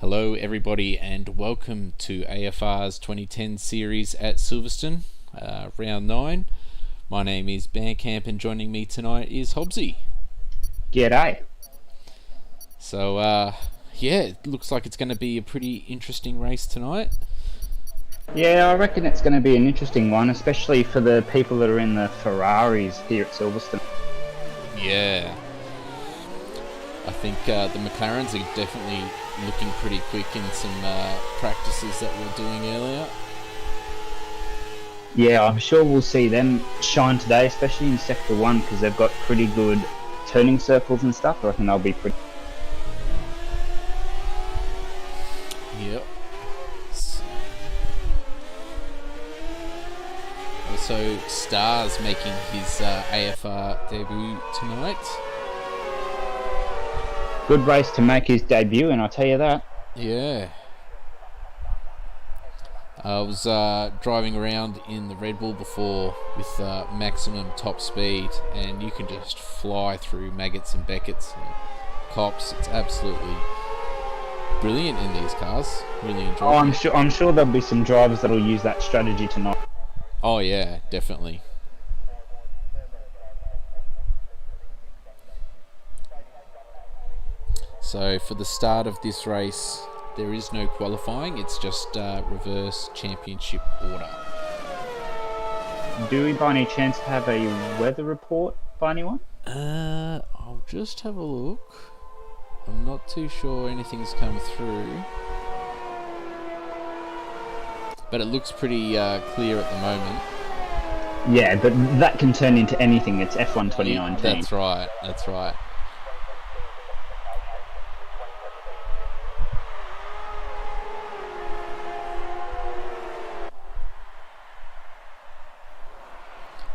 Hello everybody and welcome to AFR's 2010 series at Silverstone, round 9. My name is Bandcamp and joining me tonight is Hobbsy. G'day. So yeah, it looks like it's going to be a pretty interesting race tonight. Yeah, I reckon it's going to be an interesting one, especially for the people that are in the Ferraris here at Silverstone. Yeah. I think the McLarens are definitely looking pretty quick in some practices that we were doing earlier. Yeah, I'm sure we'll see them shine today, especially in Sector 1, because they've got pretty good turning circles and stuff. I reckon they'll be pretty... Yep. Also, Stars making his AFR debut tonight. Good race to make his debut, and I'll tell you that. Yeah. I was driving around in the Red Bull before with maximum top speed, and you can just fly through maggots and beckets and cops. It's absolutely brilliant in these cars. Really enjoy it. I'm sure there'll be some drivers that'll use that strategy tonight. Oh yeah, definitely. So for the start of this race, there is no qualifying. It's just reverse championship order. Do we by any chance have a weather report by anyone? I'll just have a look. I'm not too sure anything's come through, but it looks pretty clear at the moment. Yeah, but that can turn into anything. It's F1 2019. That's right. That's right.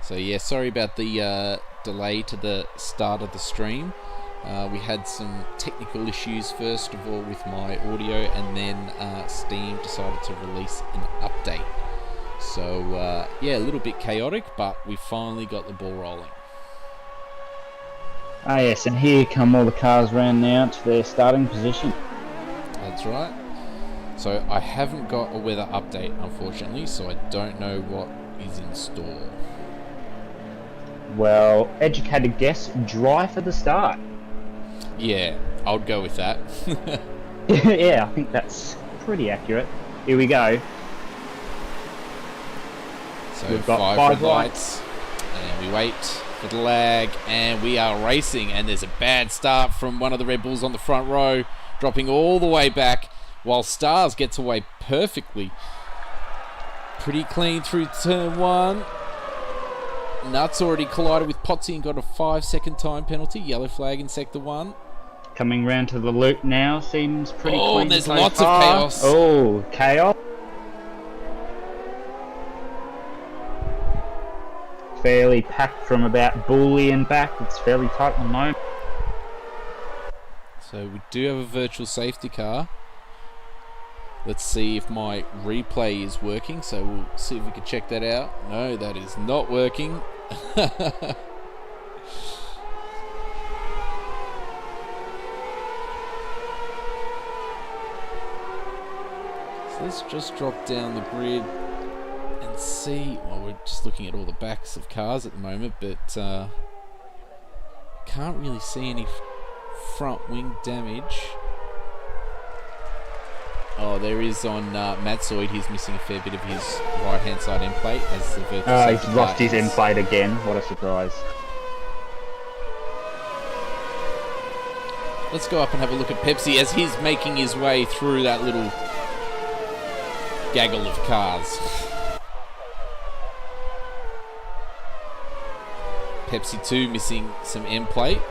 So yeah, sorry about the delay to the start of the stream. We had some technical issues first of all with my audio, and then Steam decided to release an update. So yeah, a little bit chaotic, but we finally got the ball rolling. Ah yes, and here come all the cars round now to their starting position. That's right. So I haven't got a weather update, unfortunately, so I don't know what is in store. Well, educated guess, dry for the start. Yeah, I'll go with that. Yeah, I think that's pretty accurate. Here we go. So we've got five red lights, and we wait for the lag, and we are racing, and there's a bad start from one of the Red Bulls on the front row, dropping all the way back, while Stars gets away perfectly. Pretty clean through turn 1. Nuts already collided with Potsy and got a 5-second time penalty. Yellow flag in Sector 1. Coming round to the loop now, seems pretty clean. Oh, there's lots of chaos. Oh, chaos. Fairly packed from about Bully and back. It's fairly tight at the moment. So we do have a virtual safety car. Let's see if my replay is working. So we'll see if we can check that out. No, that is not working. So let's just drop down the grid and see. Well, we're just looking at all the backs of cars at the moment, but can't really see any front wing damage. Oh, there is on Matt Zoid. He's missing a fair bit of his right-hand side end plate as the virtual he's lost his end plate again. What a surprise. Let's go up and have a look at Pepsi as he's making his way through that little gaggle of cars. Pepsi 2 missing some end plate.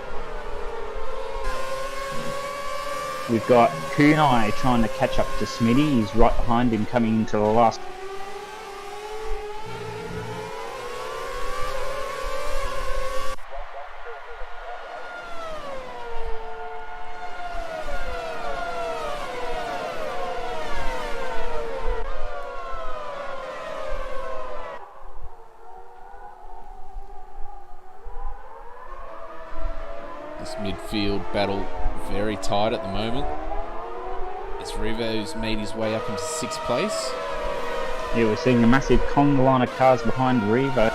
We've got Kunai trying to catch up to Smitty. He's right behind him coming into the last. This midfield battle very tight at the moment. As Revo's made his way up into 6th place. Yeah, we're seeing a massive conga line of cars behind Revo.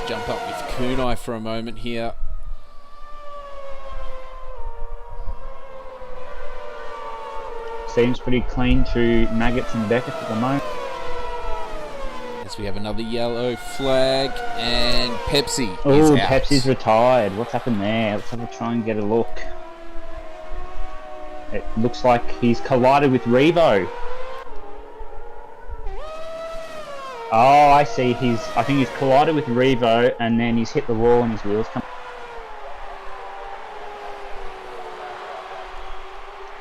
Jump up with Kunai for a moment here. Seems pretty clean to Maggots and Beckett at the moment. As we have another yellow flag and Pepsi is Oh, out. Pepsi's retired. What's happened there? Let's have a try and get a look. It looks like he's collided with Revo. Oh, I see. I think he's collided with Revo and then he's hit the wall and his wheels come.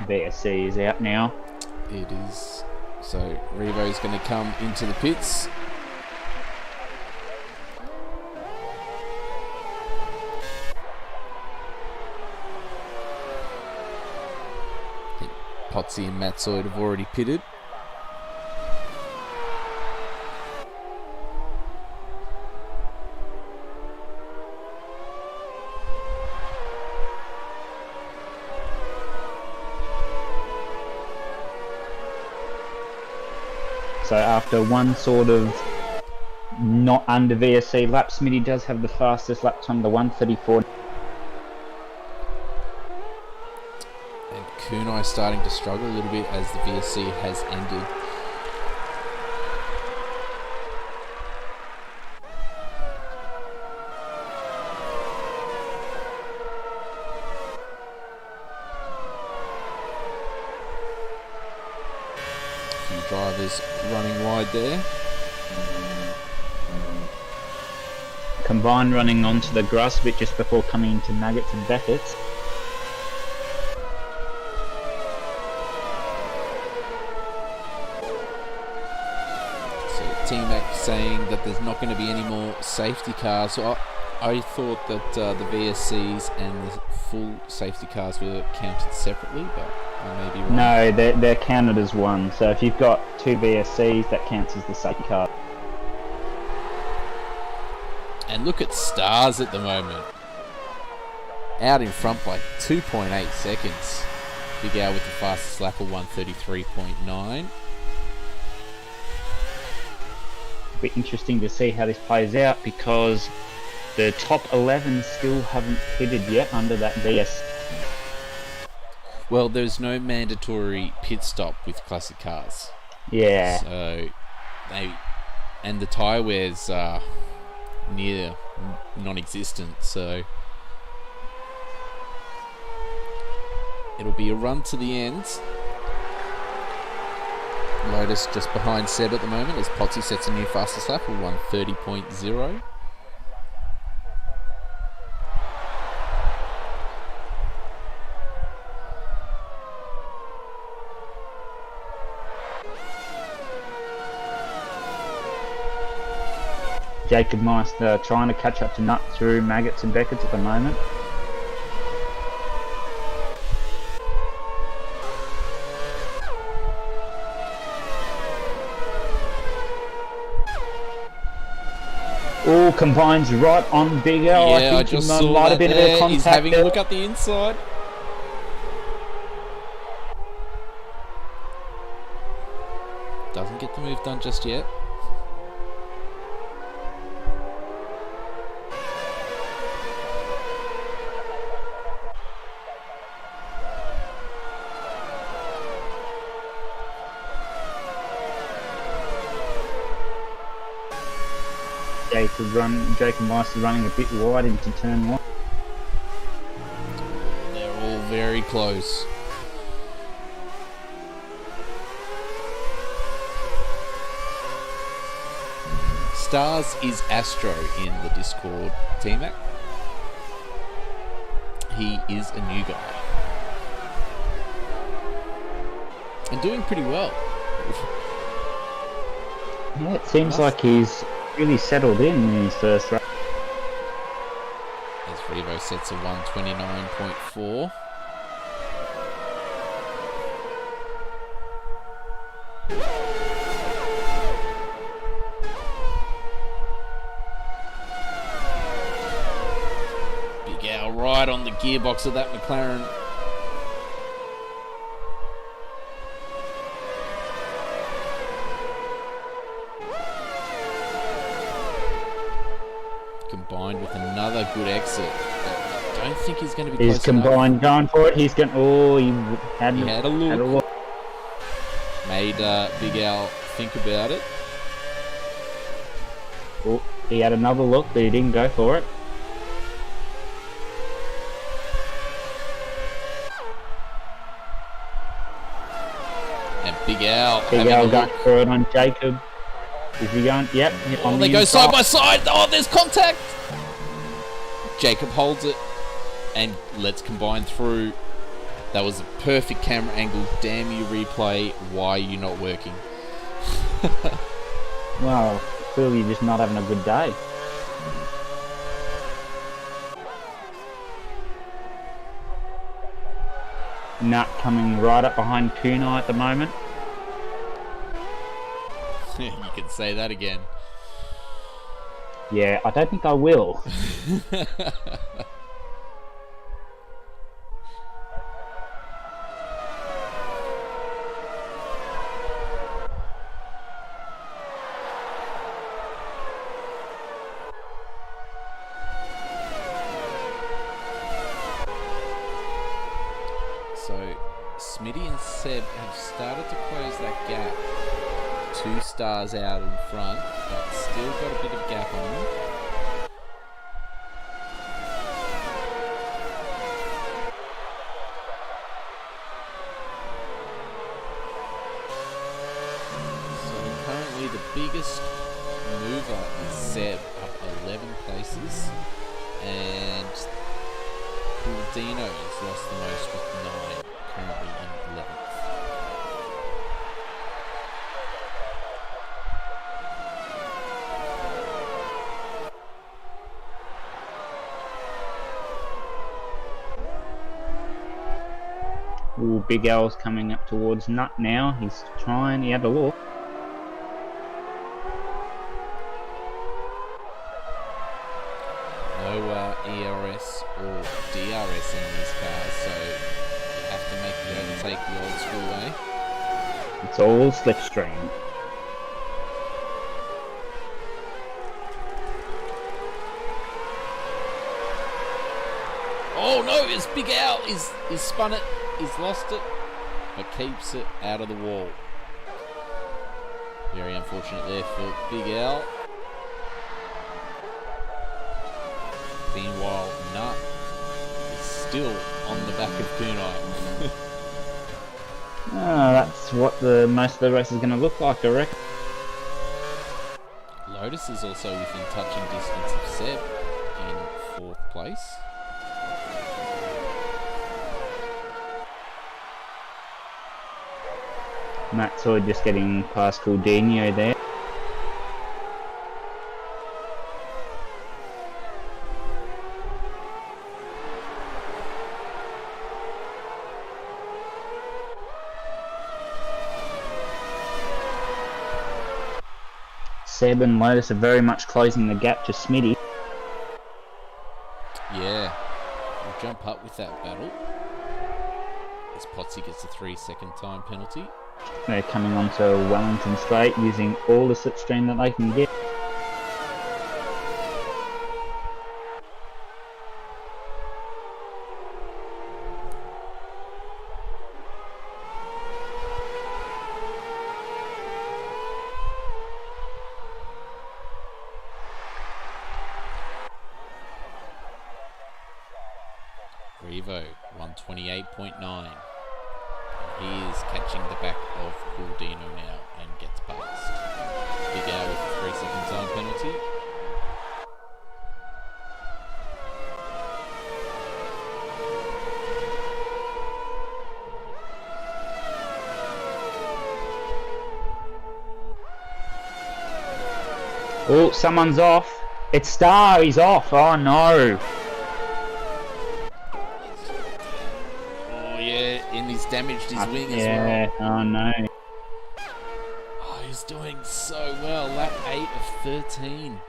VSC is out now. It is. So Revo's going to come into the pits. I think Potsy and Matsoid have already pitted. So after one sort of not under VSC lap, Smitty does have the fastest lap time, the 1:34. And Kunai starting to struggle a little bit as the VSC has ended. Drivers running wide there. Combine running onto the grass bit just before coming into Maggots and Beckett's. So T-Mac saying that there's not going to be any more safety cars. So I thought that the VSCs and the full safety cars were counted separately, but I may be wrong. No, they're counted as one. So if you've got 2 VSCs, that counts as the safety car. And look at Stars at the moment. Out in front by 2.8 seconds. Big Al with the fastest lap of 1:33.9. It'll be interesting to see how this plays out because the top 11 still haven't pitted yet under that VS. Well, there's no mandatory pit stop with classic cars. Yeah. So and the tyre wear's near non-existent, so it'll be a run to the end. Lotus just behind Seb at the moment as Potsy sets a new fastest lap of 1:30.0. Jacob Meister trying to catch up to Nut through Maggots and Beckett's at the moment. Oh, combines right on Big L. Yeah, I think I just he saw might that have been a bit there. of contact He's having there. a look up the inside. Doesn't get the move done just yet. Jacob Meister running a bit wide into turn 1. They're all very close. Stars is Astro in the Discord, T-Mac. He is a new guy. And doing pretty well. Yeah, it seems like he's really settled in his first race. As Revo sets a 129.4. Big Al right on the gearbox of that McLaren. Combined with another good exit. I don't think he's going to be He's close combined, enough. going for it. He's going. Oh, he had a look. Made Big Al think about it. Oh, he had another look, but he didn't go for it. And Big Al. Big Al going for it on Jacob. Is he going? Yep. Oh, they go side by side. Oh, there's contact. Jacob holds it and lets combine through. That was a perfect camera angle. Damn you, replay. Why are you not working? Well, clearly you're just not having a good day. Nut coming right up behind Kunai at the moment. You can say that again. Yeah, I don't think I will. So, Smitty and Seb have started to close that gap. 2 stars out in front, but still got a bit of gap on them. So currently the biggest mover is Seb, up 11 places, and Dino has lost the most with 9, currently in 11th. Ooh, Big Al's coming up towards Nut now. He's trying, he had a look. No ERS or DRS in these cars, so you have to make the overtake the old school way. It's all slipstream. Oh no, it's Big Al. He's spun it, he's lost it, but keeps it out of the wall. Very unfortunate there for Big Al. Meanwhile, Nut is still on the back of Kunai. That's what the most of the race is going to look like, I reckon. Lotus is also within touching distance of Seb in 4th place. Matt's just getting past Coutinho there. Seb and Lotus are very much closing the gap to Smitty. Yeah, we'll jump up with that battle. As Potsy gets a 3-second time penalty. They're coming onto Wellington Straight using all the slipstream that they can get. Revo, 128.9. He is catching the back of Coutinho now and gets past. Big Al with a 3-second time penalty. Oh, someone's off. It's Star, he's off. Oh no. Oh yeah, and he's damaged his wing as Yeah, well. oh no. Oh, he's doing so well. Lap 8 of 13.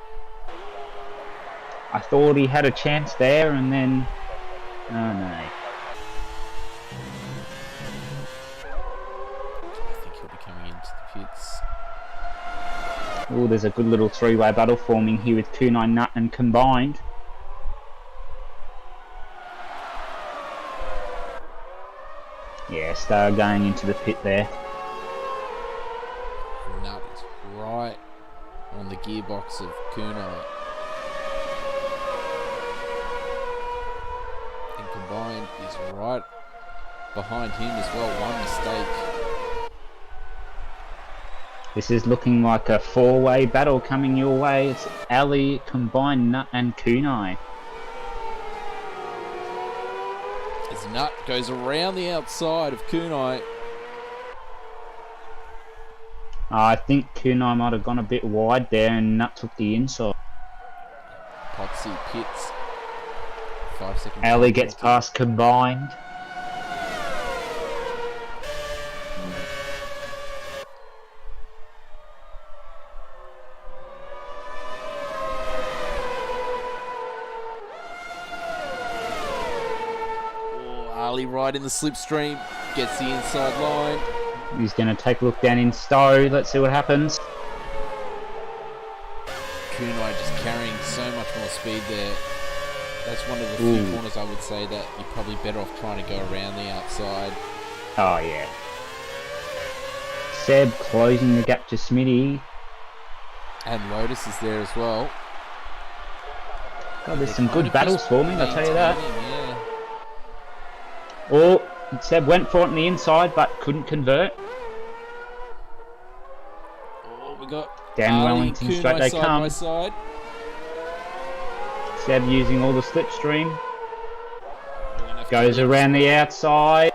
I thought he had a chance there and then... Oh no. I think he'll be coming into the pits. Oh, there's a good little three-way battle forming here with Kunai, Nut and Combined. Yeah, Star going into the pit there. Nut is right on the gearbox of Kunai. And Combined is right behind him as well. One mistake. This is looking like a four-way battle coming your way. It's Ali, Combined, Nut and Kunai. As Nut goes around the outside of Kunai. I think Kunai might have gone a bit wide there and Nut took the inside. Potsy pits. 5 seconds. Ali gets past Combined. Ali right in the slipstream, gets the inside line. He's going to take a look down in Stowe. Let's see what happens. Kunai just carrying so much more speed there. That's one of the few corners I would say that you're probably better off trying to go around the outside. Oh yeah. Seb closing the gap to Smitty. And Lotus is there as well. God, there's some good battles forming, I'll tell you that. Yeah. Oh, Seb went for it on the inside, but couldn't convert. Oh, we got Dan Ali Wellington, and straight Kunai they side come. by side. Seb using all the slipstream. We're gonna have to Goes leave around this the outside.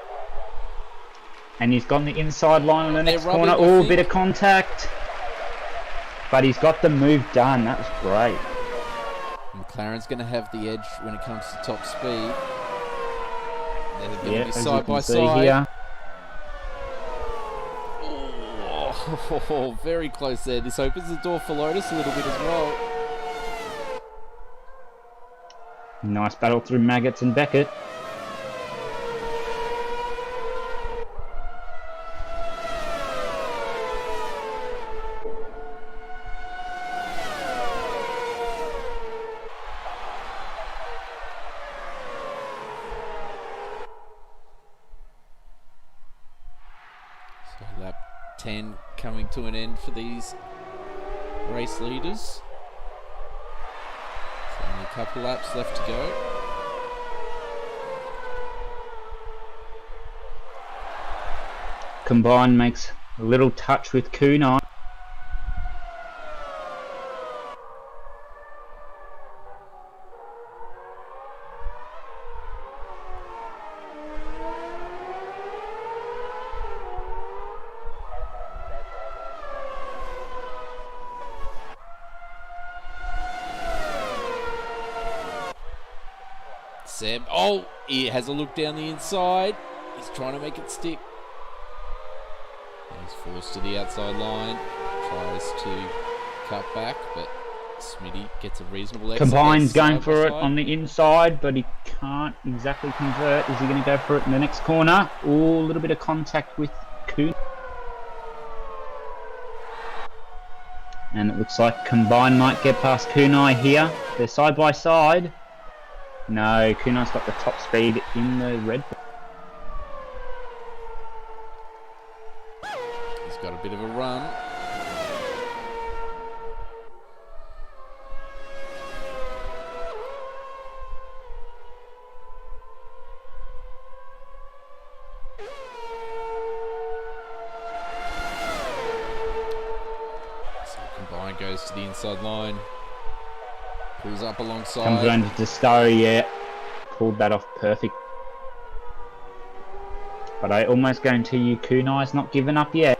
And he's got the inside line on the They're next rubbing, corner. I Oh, a think. bit of contact. But he's got the move done. That was great. McLaren's going to have the edge when it comes to top speed. They're going to Yeah, be as side you by can see side. here. Oh, very close there. This opens the door for Lotus a little bit as well. Nice battle through Maggots and Beckett. So lap 10 coming to an end for these race leaders. So only a couple laps left to go. Combined makes a little touch with Kunai. Seb, oh, he has a look down the inside. He's trying to make it stick. He's forced to the outside line. Tries to cut back, but Smitty gets a reasonable exit. Combined's They're going side for by it side. on the inside, but he can't exactly convert. Is he going to go for it in the next corner? Oh, a little bit of contact with Kunai. And it looks like Combined might get past Kunai here. They're side by side. No, Kunai's got the top speed in the red. He's got a bit of a run. So Combined goes to the inside line. Pulls up alongside. Comes around to Stowe, yeah. Pulled that off perfect. But I almost guarantee you Kunai's not given up yet.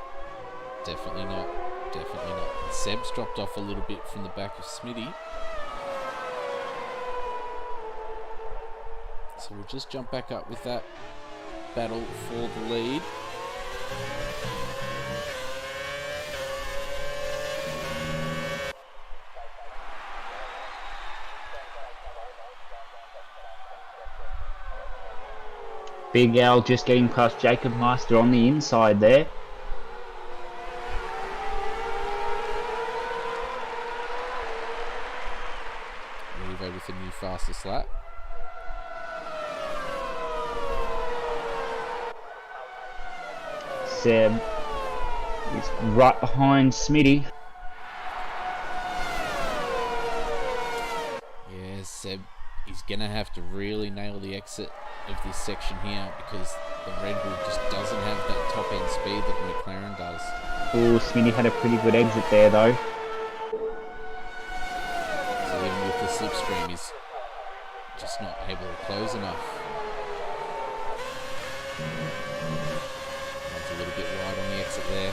Definitely not. Definitely not. Seb's dropped off a little bit from the back of Smitty. So we'll just jump back up with that battle for the lead. Big Al just getting past Jacob Meister on the inside there. Revo with the new fastest lap. Seb is right behind Smitty. Yeah, Seb is going to have to really nail the exit of this section here because the Red Bull just doesn't have that top end speed that the McLaren does. Oh, Smitty had a pretty good exit there though. So even with the slipstream, he's just not able to close enough. Runs a little bit wide on the exit there.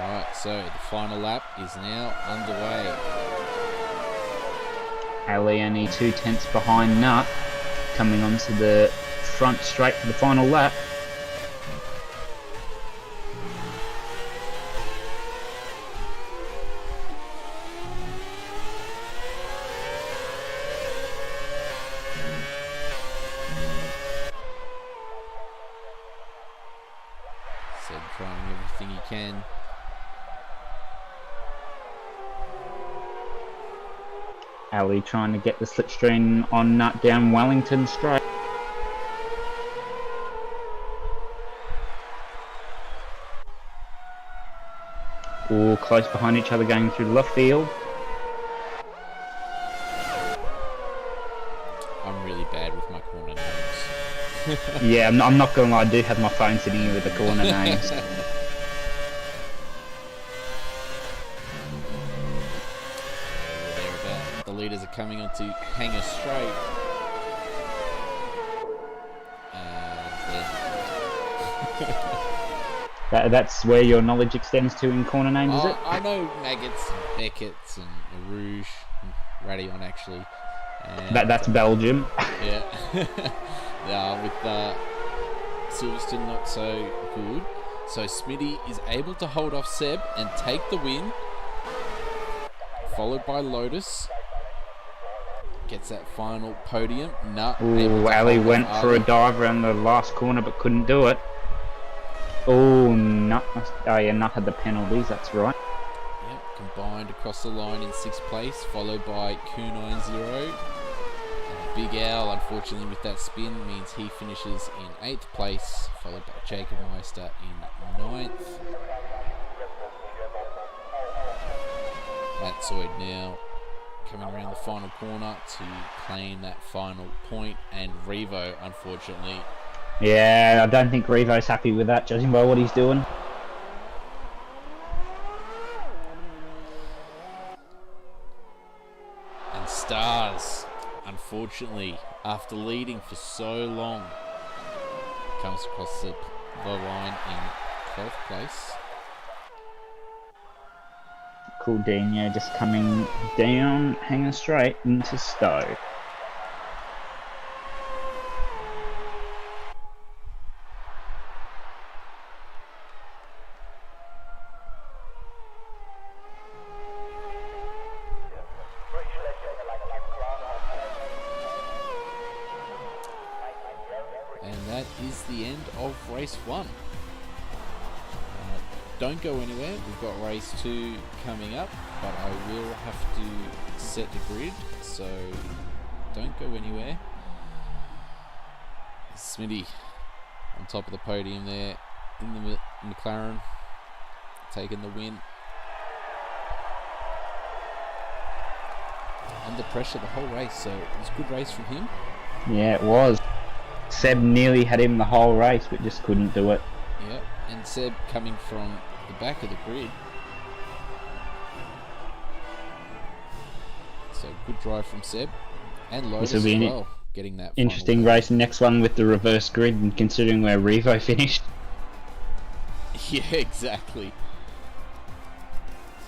Alright, so the final lap is now underway. Ali only 2/10 behind Nut, coming onto the front straight for the final lap. Seb trying everything he can. Ali trying to get the slipstream on Nut down Wellington straight. All close behind each other going through the left field. I'm really bad with my corner names. Yeah, I'm not gonna lie, I do have my phone sitting here with the corner names. The leaders are coming onto Hanger Straight. That's where your knowledge extends to in corner names, is it? I know Maggots and Beckett's and Rouge and Radion actually. And That's Belgium. Yeah. With Silverstone not so good. So Smitty is able to hold off Seb and take the win. Followed by Lotus. Gets that final podium. Ooh, Ali went for a dive around the last corner but couldn't do it. Oh, Nut had the penalties, that's right. Yep, combined across the line in 6th place, followed by Q90. Big Al, unfortunately, with that spin, means he finishes in 8th place, followed by Jacob Meister in 9th. Matt Zoid now coming around the final corner to claim that final point, and Revo, unfortunately. Yeah, I don't think Revo's happy with that, judging by what he's doing. And Stars, unfortunately, after leading for so long, comes across the line in 12th place. Couldinho just coming down, hanging straight into Stowe. And that is the end of race 1. Don't go anywhere, we've got race 2 coming up, but I will have to set the grid, so don't go anywhere. Smitty on top of the podium there in the McLaren, taking the win. Under pressure the whole race, so it was a good race from him. Yeah, it was. Seb nearly had him the whole race, but just couldn't do it. Yeah, and Seb coming from the back of the grid. So good drive from Seb and Lotus as well. getting that Interesting final race. Next one with the reverse grid, and considering where Revo finished. Yeah, exactly.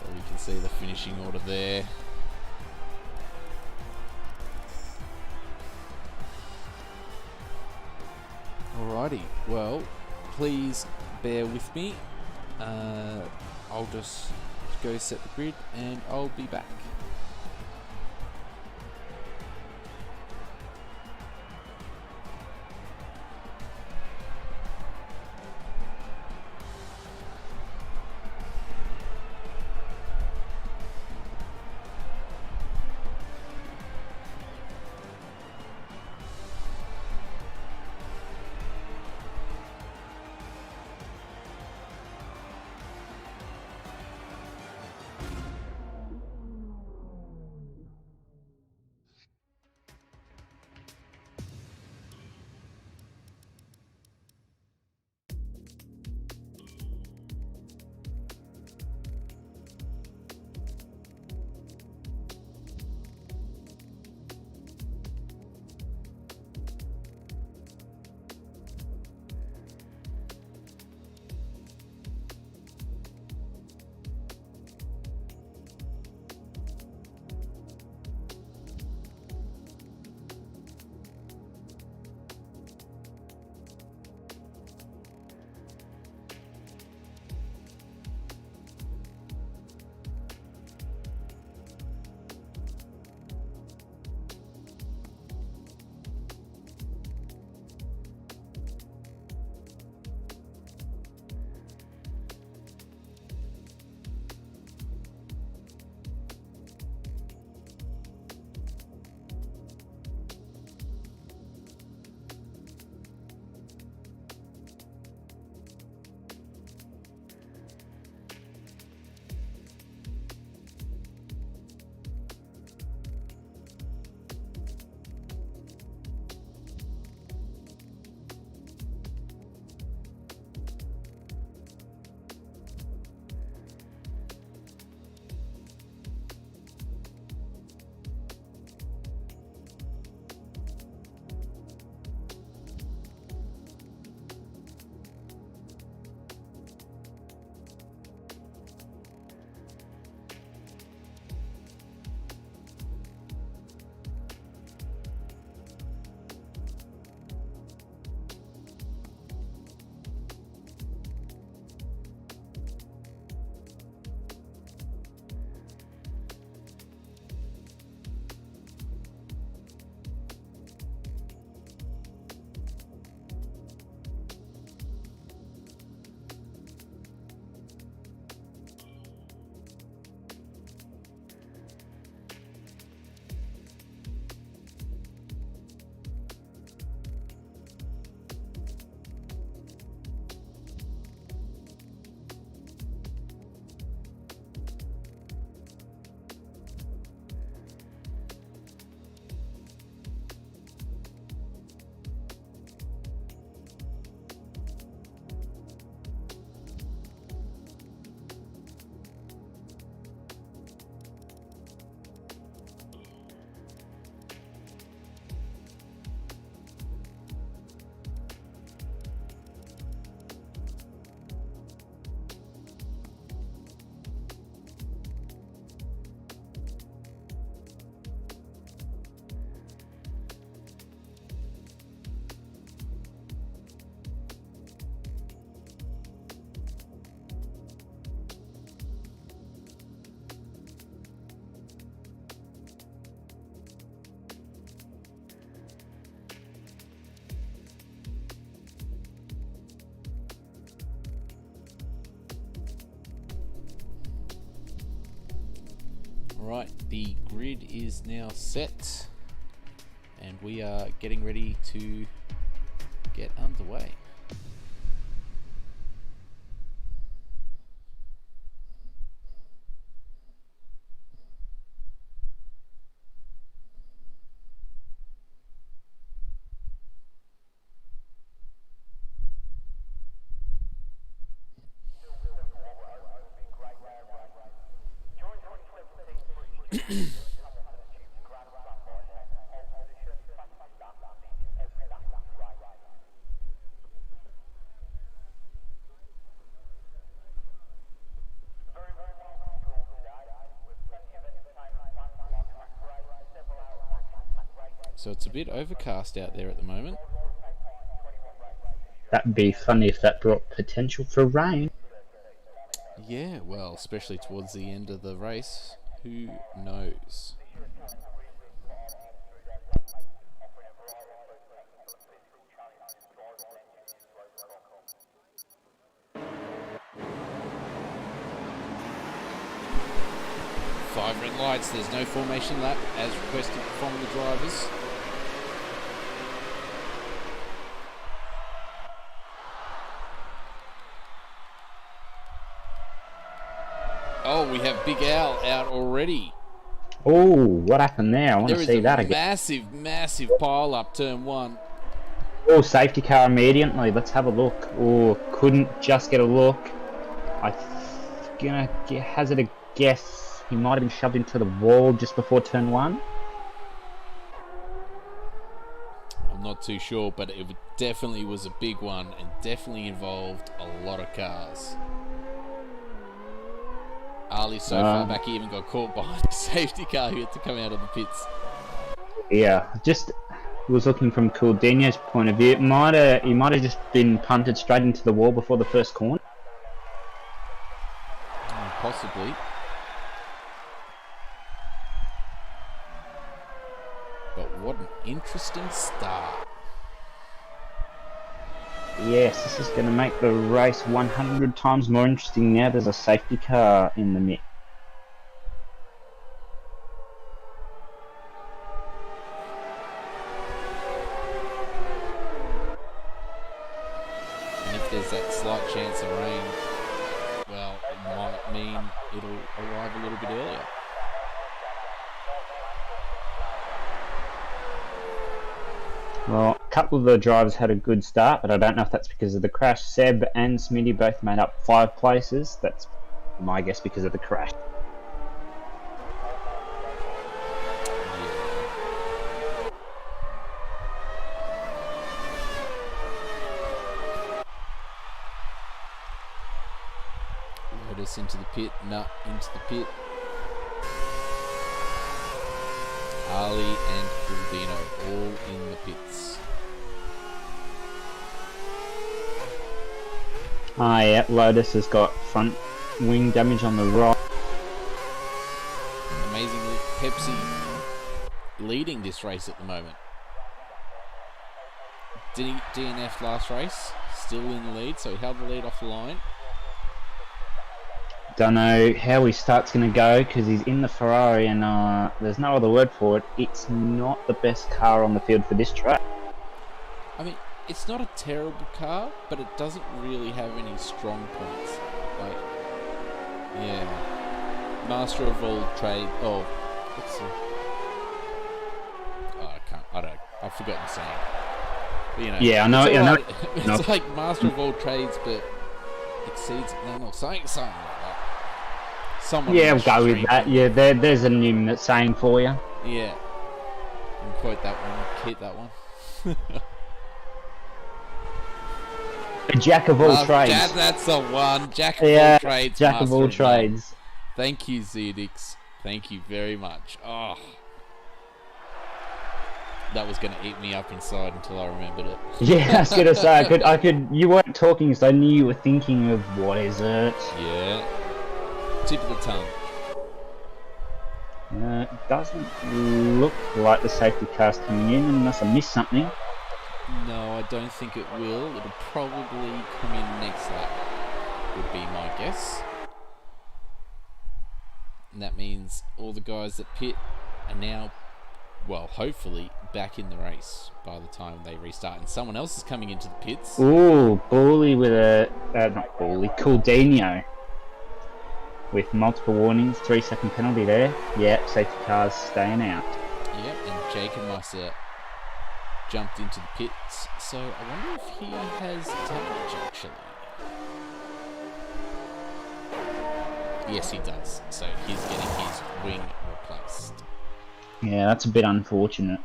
So we can see the finishing order there. Alrighty, well, please bear with me. I'll just go set the grid and I'll be back. Right, the grid is now set and we are getting ready to get underway. So it's a bit overcast out there at the moment. That'd be funny if that brought potential for rain. Yeah, well, especially towards the end of the race. Who knows? Five red lights. There's no formation lap as requested from the drivers. Oh, we have Big Al out already. Oh, what happened there? I want to see that again. Massive pile up turn one. Oh, safety car immediately. Let's have a look. Oh, couldn't just get a look. I'm gonna hazard a guess. He might have been shoved into the wall just before turn one. I'm not too sure, but it definitely was a big one and definitely involved a lot of cars. Ali so far back, he even got caught behind a safety car who had to come out of the pits. Yeah, just was looking from Couldinho's point of view. He might have just been punted straight into the wall before the first corner. Possibly. But what an interesting start. Yes, this is going to make the race 100 times more interesting now there's a safety car in the mix. And if there's that slight chance of rain, well, it might mean it'll arrive a little bit earlier. Well, a couple of the drivers had a good start, but I don't know if that's because of the crash. Seb and Smitty both made up 5 places. That's my guess because of the crash. Lotus into the pit, Nut into the pit. Ali and Couldinho all in the pits. Ah, yeah, Lotus has got front wing damage on the right. Amazingly, Pepsi leading this race at the moment. DNF last race, still in the lead, so he held the lead off the line. Don't know how his start's going to go because he's in the Ferrari and there's no other word for it. It's not the best car on the field for this track. I mean, it's not a terrible car, but it doesn't really have any strong points. Like, yeah. Master of all trade. Oh, what's the... Oh, I've forgotten the saying. But, you know, yeah, I know. It's like Master of all trades, but exceeds none or something like that. Yeah, we'll go with that. Yeah, there's a new saying for you. Yeah. And quote that one, keep that one. A jack of all trades. That's the one. Jack of all trades. Jack of all trades. Thank you, Zedix. Thank you very much. Oh. That was going to eat me up inside until I remembered it. Yeah, I was going to say, I could. You weren't talking, so I knew you were thinking of what is it. Yeah. Tip of the tongue. It doesn't look like the safety car's coming in unless I missed something. No, I don't think it will. It'll probably come in next lap, would be my guess. And that means all the guys that pit are now, well, hopefully back in the race by the time they restart. And someone else is coming into the pits. Ooh, Bully with a... not Bully, Couldinho. With multiple warnings, 3-second penalty there. Yep, safety car's staying out. Yep, and Jake and Musa jumped into the pits. So I wonder if he has damage actually. Yes, he does. So he's getting his wing replaced. Yeah, that's a bit unfortunate.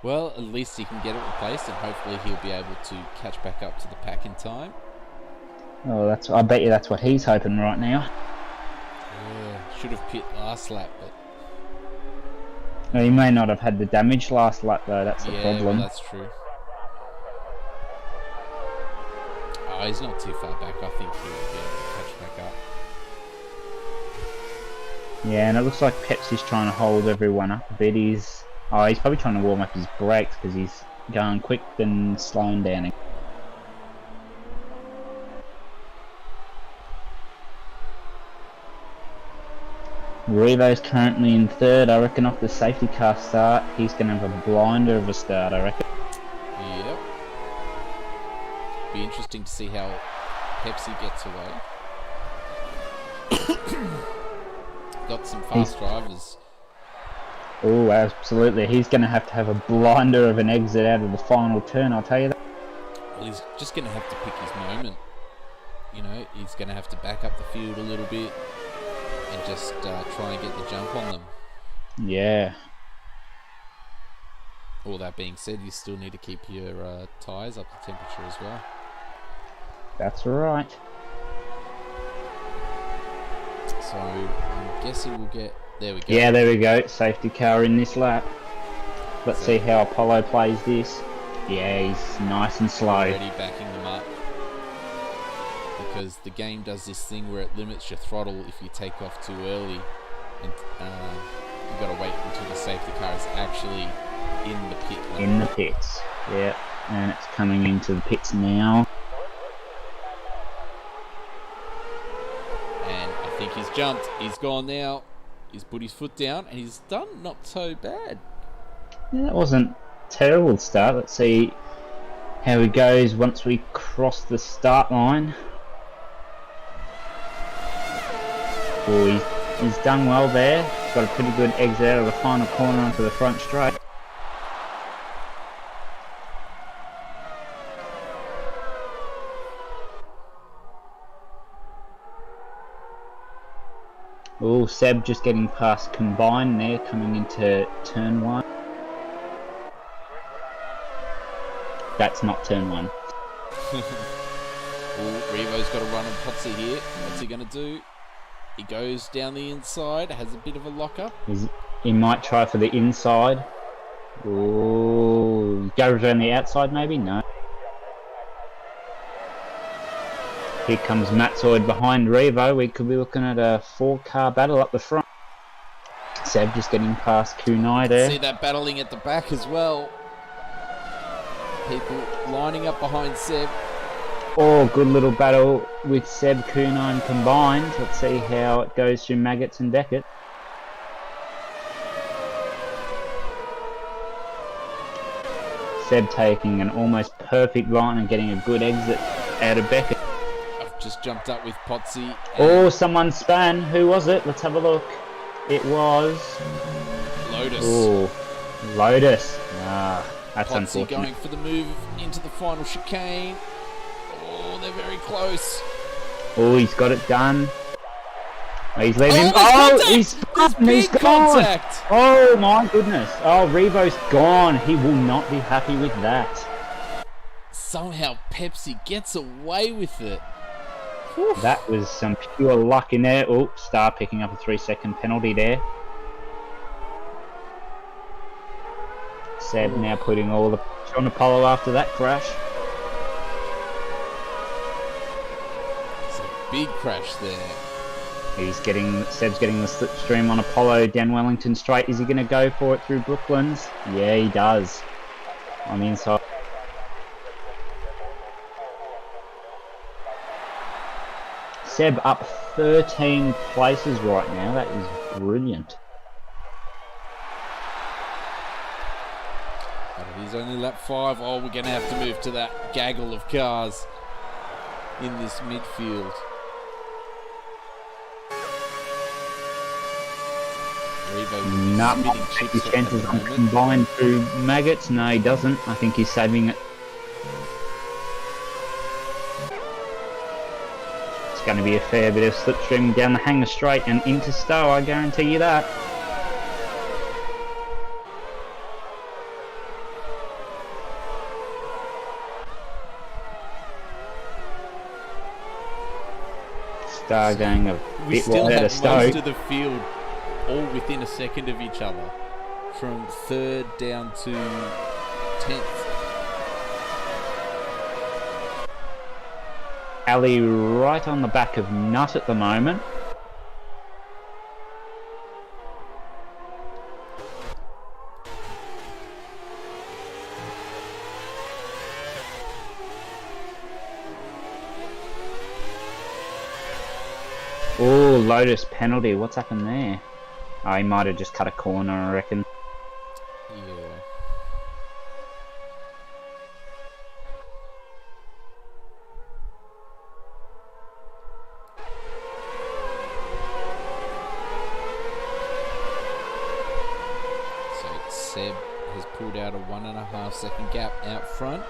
Well, at least he can get it replaced, and hopefully he'll be able to catch back up to the pack in time. Oh, I bet you that's what he's hoping right now. Yeah, should have pit last lap, but No, he may not have had the damage last lap though, that's the Yeah, problem. well, that's true. Oh, he's not too far back. I think he will be able to catch back up. Yeah, and it looks like Pepsi's trying to hold everyone up a bit. He's probably trying to warm up his brakes because he's going quick then slowing down. Revo's currently in third. I reckon off the safety car start, he's going to have a blinder of a start, I reckon. Yep. Be interesting to see how Pepsi gets away. Got some fast drivers. Oh, absolutely. He's going to have a blinder of an exit out of the final turn, I'll tell you that. Well, he's just going to have to pick his moment. You know, he's going to have to back up the field a little bit and just try and get the jump on them. Yeah. All that being said, you still need to keep your tyres up to temperature as well. That's right. So I'm guessing we'll get... There we go. Yeah, there we go. Safety car in this lap. Let's see how Apollo plays this. Yeah, he's nice and slow. Already backing them up. Because the game does this thing where it limits your throttle if you take off too early. And you've got to wait until the safety car is actually in the pit lane. In the pits. Yeah, and it's coming into the pits now. And I think he's jumped. He's gone now. He's put his foot down and he's done not so bad. Yeah, that wasn't a terrible start. Let's see how he goes once we cross the start line. Oh, he's done well there. Got a pretty good exit out of the final corner onto the front straight. Oh, Seb just getting past Combine there, coming into turn 1. That's not turn 1. Oh, Revo's got a run on Potsy here. What's he going to do? He goes down the inside, has a bit of a lock-up. He might try for the inside. Oh, goes around the outside maybe? No. Here comes Matzoid behind Revo. We could be looking at a 4-car battle up the front. Seb just getting past Kunai there. See that battling at the back as well. People lining up behind Seb. Oh, good little battle with Seb, Kunai combined. Let's see how it goes through Maggots and Beckett. Seb taking an almost perfect line and getting a good exit out of Beckett. Just jumped up with Potsy. Oh, someone span. Who was it? Let's have a look. It was... Lotus. Oh, Lotus. Ah, that's Potsy unfortunate. going for the move into the final chicane. Oh, they're very close. Oh, he's got it done. Oh, he's leaving. Oh, he's spun. He's gone. Contact. Oh, my goodness. Oh, Revo's gone. He will not be happy with that. Somehow Pepsi gets away with it. That was some pure luck in there. Oh, Star picking up a 3-second penalty there. Seb now putting all the pressure on Apollo after that crash. It's a big crash there. Seb's getting the slipstream on Apollo down Wellington Straight. Is he going to go for it through Brooklands? Yeah, he does. On the inside. Seb up 13 places right now. That is brilliant. But it is only lap 5. Oh, we're going to have to move to that gaggle of cars in this midfield. Not his chances on combined through Maggots. No, he doesn't. I think he's saving it. It's going to be a fair bit of slipstream down the hanger straight and into Stowe, I guarantee you that. Stowe going a bit wide out of Stowe. Most of the field all within a second of each other. from 3rd down to 10th. Ali right on the back of Nut at the moment. Oh, Lotus penalty. What's happened there? Oh, he might have just cut a corner, I reckon. Yeah. So Seb has pulled out a 1.5 second gap out front.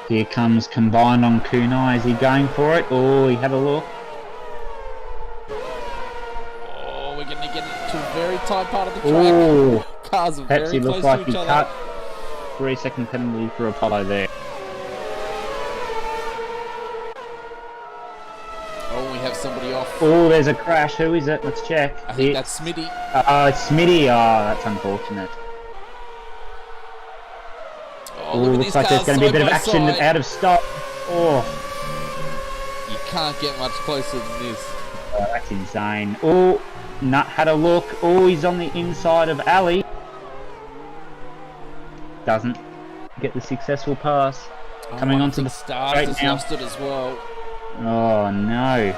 Here comes Combined on Kunai. Is he going for it? Oh, he had a look. Oh, we're going to get into a very tight part of the track. Oh, Cars are perhaps very he close looked like to he each other. cut. 3-second penalty for Apollo there. Oh, we have somebody off. Oh, there's a crash. Who is it? Let's check. I think that's Smitty. Oh, it's Smitty. Oh, that's unfortunate. Oh, look at looks these like there's cars going to be a bit of side by action side. out of stop. Oh, You can't get much closer than this. that's insane. Oh, Nut had a look. Oh, he's on the inside of Ali. Doesn't get the successful pass. Coming onto the Stars straight has now. lost it as well. Oh no.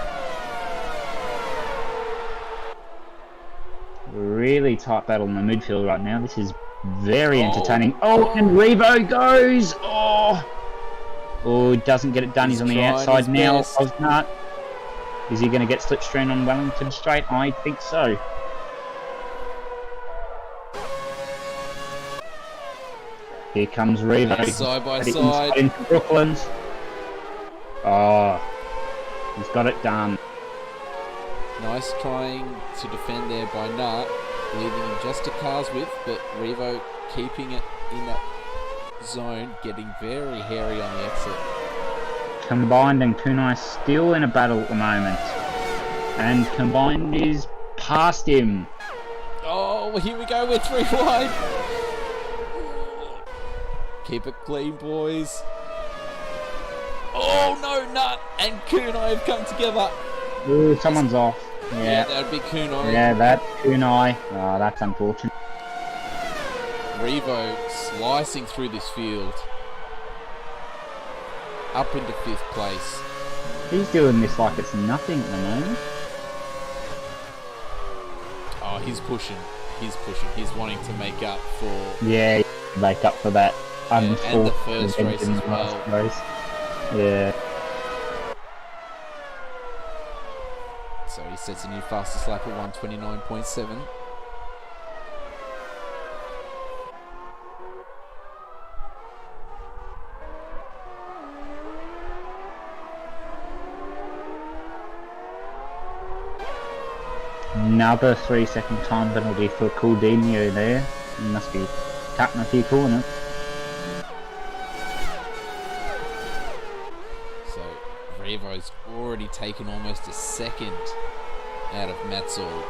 Really tight battle in the midfield right now. This is very entertaining. Oh, and Revo goes. Oh, doesn't get it done. He's on the trying outside his now. best. Osnart. Is he going to get slipstream on Wellington Straight? I think so. Here comes Revo. Side by Put it side. inside into Brooklands. Oh, he's got it done. Nice trying to defend there by Nut, leaving him just a car's width, but Revo keeping it in that zone, getting very hairy on the exit. Combined and Kunai still in a battle at the moment. And Combined is past him. Oh, here we go, we're 3 wide. Keep it clean, boys. Oh no, Nut and Kunai have come together. Ooh, someone's off. Yeah, Yeah, that would be Kunai. yeah, that's Kunai. Oh, that's unfortunate. Revo slicing through this field. Up into 5th place. He's doing this like it's nothing at the moment. Oh, he's pushing. He's pushing. He's wanting to make up for... Yeah, make up for that and the unfortunate first event race in as the last well. race. Yeah. So he sets a new fastest lap at 1:29.7. Another 3-second time penalty for Coutinho there. He must be cutting a few corners. So Revo's already taken almost a second out of Matsol.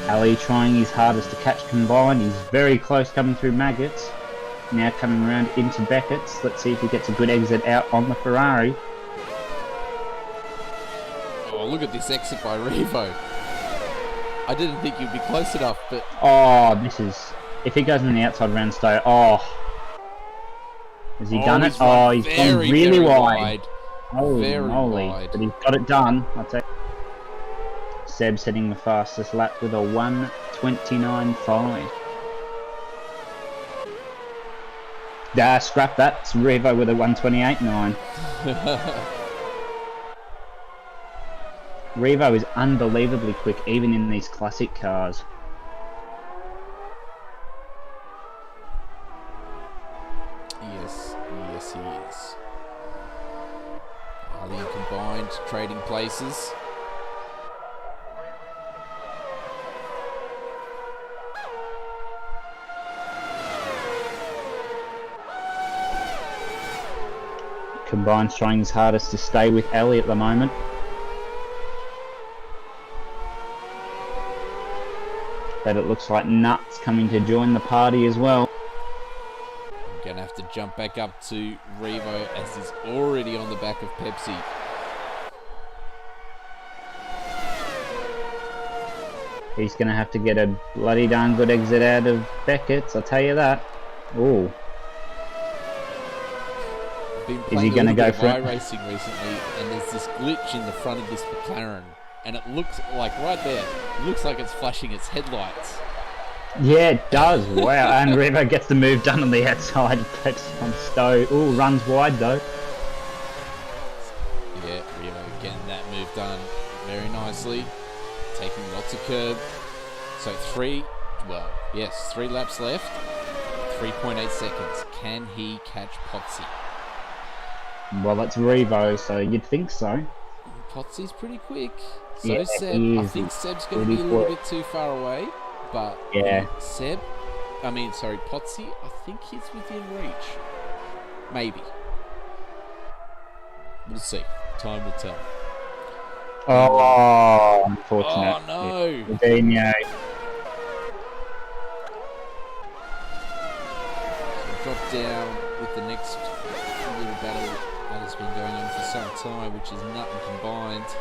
Ali trying his hardest to catch Combined. He's very close coming through Maggots. Now coming around into Beckett's. Let's see if he gets a good exit out on the Ferrari. Oh, look at this exit by Revo. I didn't think you'd be close enough, but... Oh, this is... If he goes on the outside round stay, oh. Has he done it? He's run Oh, he's gone very, really very wide. Holy Very moly. wide. But he's got it done. I'd say. Seb's hitting the fastest lap with a 1:29.5. Scrap that. It's Revo with a 1:28.9. Revo is unbelievably quick, even in these classic cars. Yes, yes he is. Ali and Combined trading places. Combine's trying his hardest to stay with Ali at the moment. But it looks like Nuts coming to join the party as well. I'm going to have to jump back up to Revo as he's already on the back of Pepsi. He's going to have to get a bloody darn good exit out of Beckett's, I'll tell you that. Ooh. Is he going to go for it? iRacing recently, and there's this glitch in the front of this McLaren, and it looks like right there, it looks like it's flashing its headlights. Yeah, it does. Wow. And Revo gets the move done on the outside. Pepsi on Stowe. Ooh, runs wide though. Yeah, Revo getting that move done very nicely. Taking lots of curb. So 3 laps left. 3.8 seconds. Can he catch Potsy? Well, that's Revo, so you'd think so. Potsy's pretty quick. So Yeah, Seb, he I is. think Seb's going to be a little bit too far away. But Yeah. Potsy, I think he's within reach. Maybe. We'll see. Time will tell. Oh, unfortunate. Oh no! Coutinho. So drop down with the next little battle that has been going on for some time, which is Nut and Combined.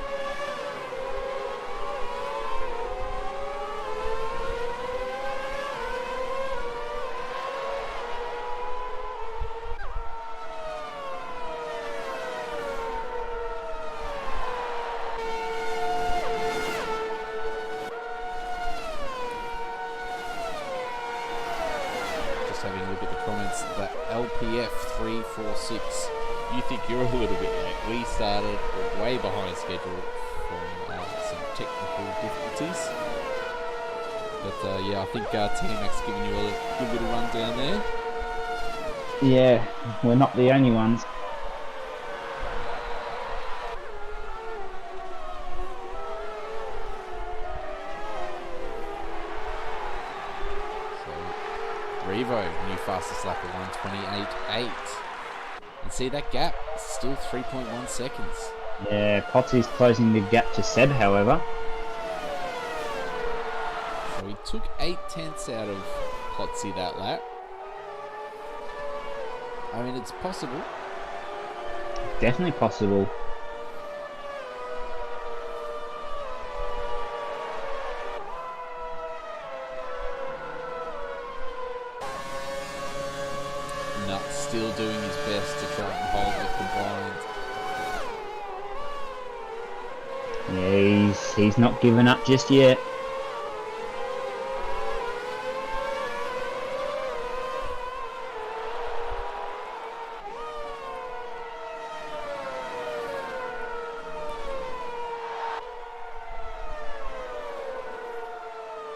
Having a look at the comments, that LPF 346, you think you're a little bit late. We started way behind schedule from some technical difficulties. But yeah, I think T-Mac's giving you a good bit of rundown there. Yeah, we're not the only ones. Revo, new fastest lap at 1:28.8. And see that gap, still 3.1 seconds. Yeah, Potsy's closing the gap to Seb, however. So he took 8/10 out of Potsy that lap. I mean, it's possible. Definitely possible. Nuts still doing his best to try and hold the Combined. Yeah, he's not giving up just yet.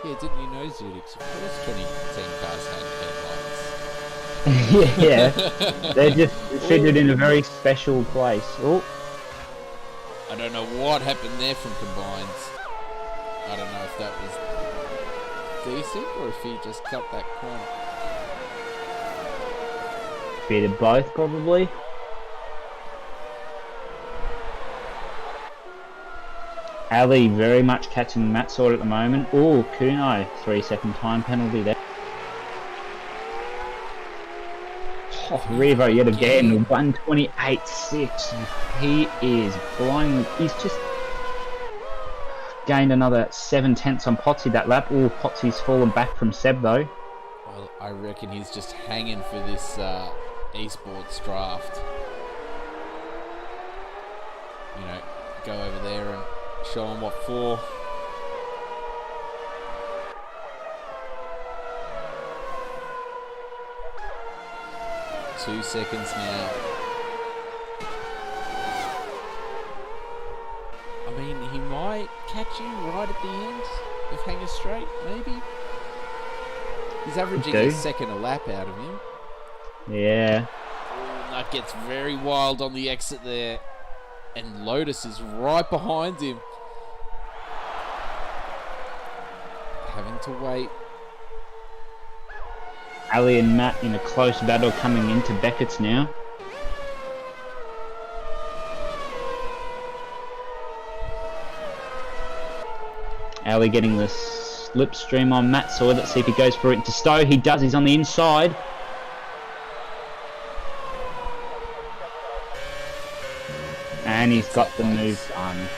Yeah, didn't you know, Zudix? Of course 2010 cars had headlights. Yeah, they're just fitted in a very special place. Oh, I don't know what happened there from Combined. I don't know if that was decent or if he just cut that corner. bit of both probably. Ali very much catching Matt Sword at the moment. Oh, Kuno, 3-second time penalty there. Oh, Revo yet again, 128.6. He is blowing. He's just gained another 7/10 on Potsy that lap. Oh, Potsy's fallen back from Seb though. Well, I reckon he's just hanging for this esports draft. You know, go over there and show him what for. Two seconds now. I mean, he might catch you right at the end of Hanger Straight, maybe. He's averaging a second a lap out of him. Yeah. Oh, that gets very wild on the exit there. And Lotus is right behind him. Having to wait. Ali and Matt in a close battle coming into Beckett's now. Ali getting the slipstream on Matsoy. Let's see if he goes for it into Stowe. He does. He's on the inside. And he's got the move done.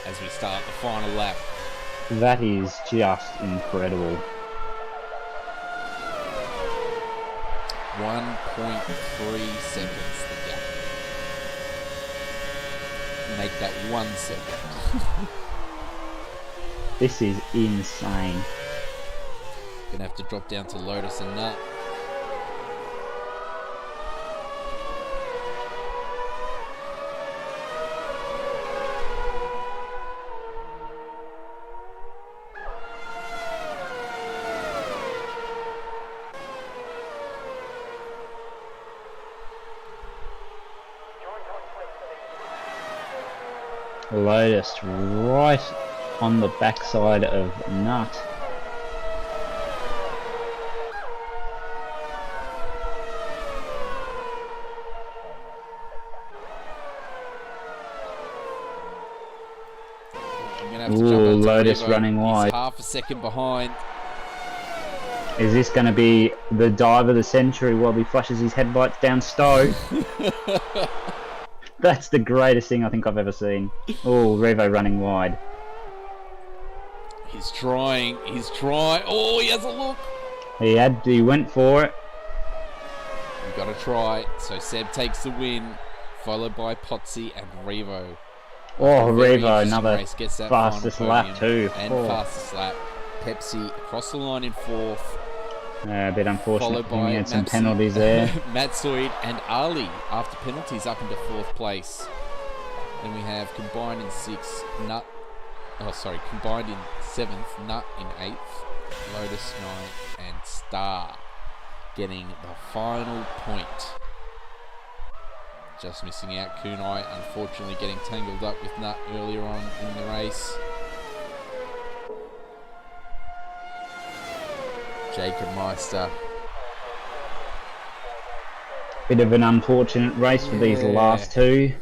As we start the final lap. That is just incredible. 1.3 seconds the gap. Make that 1 second. This is insane. Gonna have to drop down to Lotus and Nut. Lotus right on the backside of Nut. Ooh, Lotus running wide. He's half a second behind. Is this going to be the dive of the century while he flushes his headlights down Stowe? That's the greatest thing I think I've ever seen. Oh, Revo running wide. He's trying. Oh, he has a look. He went for it. You've got to try. So Seb takes the win, followed by Potsy and Revo. Oh, Revo, another gets that fastest lap too. And fastest lap. Pepsi across the line in fourth. A bit unfortunate. He had some penalties there. Matsoid and Ali after penalties up into fourth place. Then we have combined in combined in seventh, Nut in eighth, Lotus ninth, and Star getting the final point. Just missing out Kunai, unfortunately getting tangled up with Nut earlier on in the race. Jacob Meister. Bit of an unfortunate race for these last two.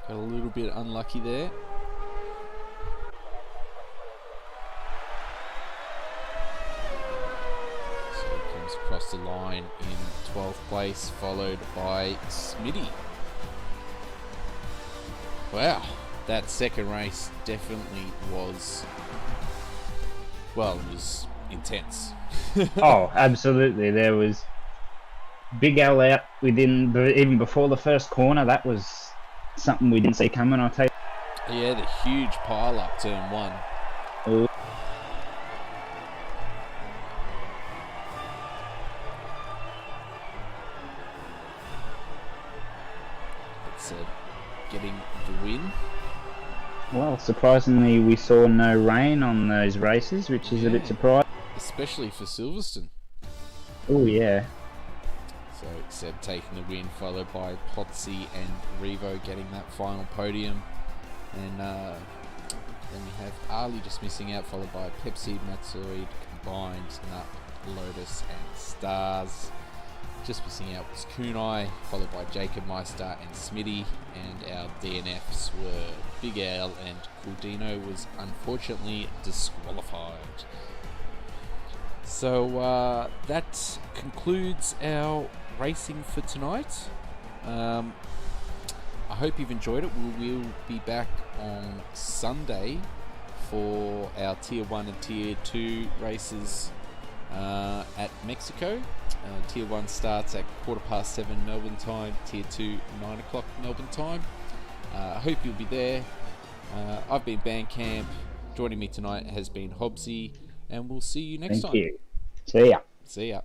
Got a little bit unlucky there. So he comes across the line in 12th place, followed by Smitty. Wow, that second race definitely was, well, it was intense. Oh, absolutely. There was big L out even before the first corner. That was something we didn't see coming, I'll tell you. Yeah, the huge pile up turn one. Oh. It's getting the win. Well, surprisingly, we saw no rain on those races, which is a bit surprising. Especially for Silverstone. Oh, yeah. So Seb taking the win, followed by Potsy and Revo getting that final podium. And then we have Ali just missing out, followed by Pepsi, Matsoid, Combined, Nut, Lotus, and Stars. Just missing out was Kunai, followed by Jacob Meister and Smitty. And our DNFs were Big Al and Caldino was unfortunately disqualified. So that concludes our racing for tonight. I hope you've enjoyed it. We will be back on Sunday for our Tier 1 and Tier 2 races at Mexico. Tier 1 starts at 7:15 Melbourne time, Tier 2 9 o'clock Melbourne time. I hope you'll be there. I've been Bandcamp. Joining me tonight has been Hobbsy, and we'll see you next time. Thank you. See ya. See ya.